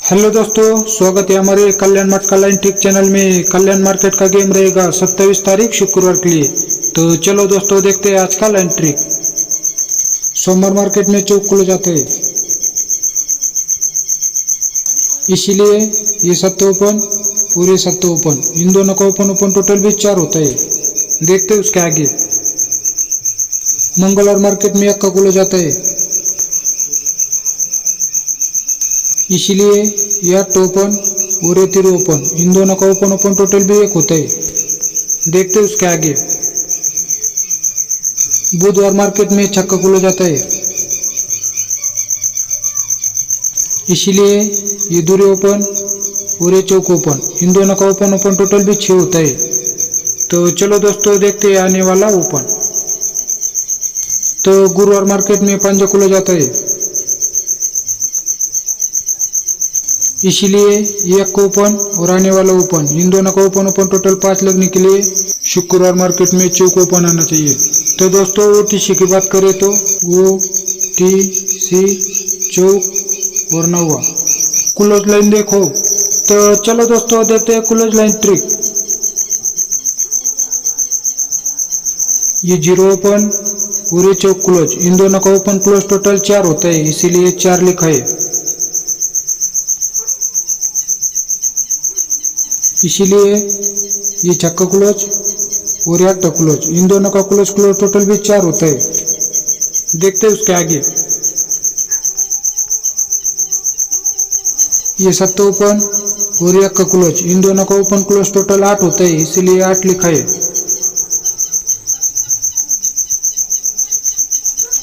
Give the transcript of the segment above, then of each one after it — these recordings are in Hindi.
हेलो दोस्तों, स्वागत है हमारे कल्याण मार्ट का लाइन ट्रिक चैनल में। कल्याण मार्केट का गेम रहेगा 27 तारीख शुक्रवार के लिए। तो चलो दोस्तों, देखते हैं आज का लाइन ट्रिक। सोमवार मार्केट में चौक खुल जाते हैं, इसीलिए ये सत्ते ओपन और ये सत्ते ओपन, इन दोनों का ओपन ओपन टोटल भी 4 होता है। देखते हैं उसके आगे। मंगलवार मार्केट में एक का खुल जाता है, इसीलिए यह ओपन और ये 3 ओपन, इन दोनों का ओपन ओपन टोटल भी 1 होता है। देखते हैं उसके आगे। बुधवार मार्केट में छक्का खुल जाता है, इसीलिए ये दूरी ओपन और ये चौक ओपन, इन दोनों का ओपन ओपन टोटल भी 6 होता है। तो चलो दोस्तों, देखते हैं आने वाला ओपन। तो गुरुवार मार्केट में पंजा खुल जाता है, इसीलिए ये एक ओपन और आने वाला ओपन, इन दोनों का ओपन ओपन टोटल 5 लगने के लिए शुक्रवार मार्केट में चौक ओपन आना चाहिए। तो दोस्तों, OTC की बात करें तो OTC चौक और 9वां क्लोज लाइन देखो। तो चलो दोस्तों, देखते हैं क्लोज लाइन ट्रिक। ये 0 ओपन और ये चौक क्लोज, इन दोनों का ओपन क्लोज टोटल 4 होता है, इसीलिए 4 लिखा है। इसीलिए ये छक्का क्लोज और ये अट्टा क्लोज, इन दोनों का क्लोज क्लोज टोटल भी 4 होता है। देखते हैं उसके आगे। ये सत्ता ओपन और ये अक्का क्लोज, इन दोनों का ओपन क्लोज टोटल 8 होता है, इसीलिए 8 लिखा है।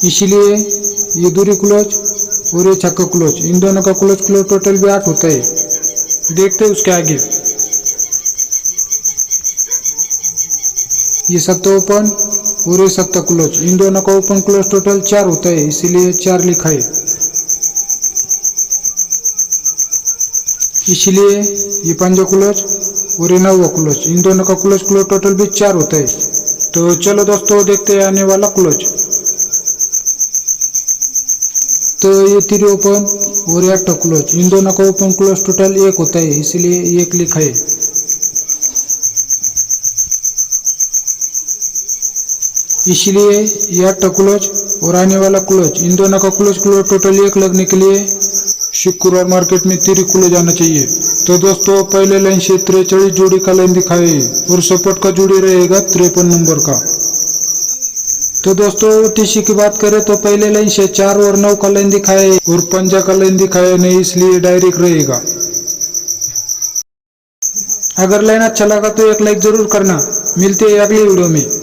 इसीलिए ये दूरी क्लोज और ये छक्का क्लोज, इन दोनों का क्लोज क्लोज टोटल भी 8 होता है। देखते हैं उसके आगे। ये सत्ता ओपन और ये सत्ता क्लोज, इन दोनों का ओपन क्लोज टोटल 4 होता है, इसीलिए 4 लिखा है। इसलिए ये पंजा क्लोज और ये 9वां क्लोज, इन दोनों का क्लोज क्लोज टोटल भी 4 होता है। तो चलो दोस्तों, देखते हैं आने वाला क्लोज। तो ये 3 ओपन और ये अट्टा क्लोज, इन दोनों का ओपन क्लोज टोटल 1 होता है, इसलिए 1 लिखा है। इसलिए यह अट्टा क्लोज और आने वाला क्लोज, इन दोनों का क्लोज क्लोज टोटल 1 लगने के लिए शुक्रवार मार्केट में 3 क्लोज आना चाहिए। तो दोस्तों, पहले लाइन से 43 जोड़ी का लाइन दिखाए और सपोर्ट का जोड़ी रहेगा 53 नंबर का। तो दोस्तों, OTC की बात करें तो पहले लाइन से 4 और 9 का लाइन दिखाए और पंजा का लाइन दिखाया नहीं, इसलिए डायरेक्ट रहेगा। अगर लाइन अच्छा लगा तो एक लाइक जरूर करना। मिलते हैं अगली वीडियो में।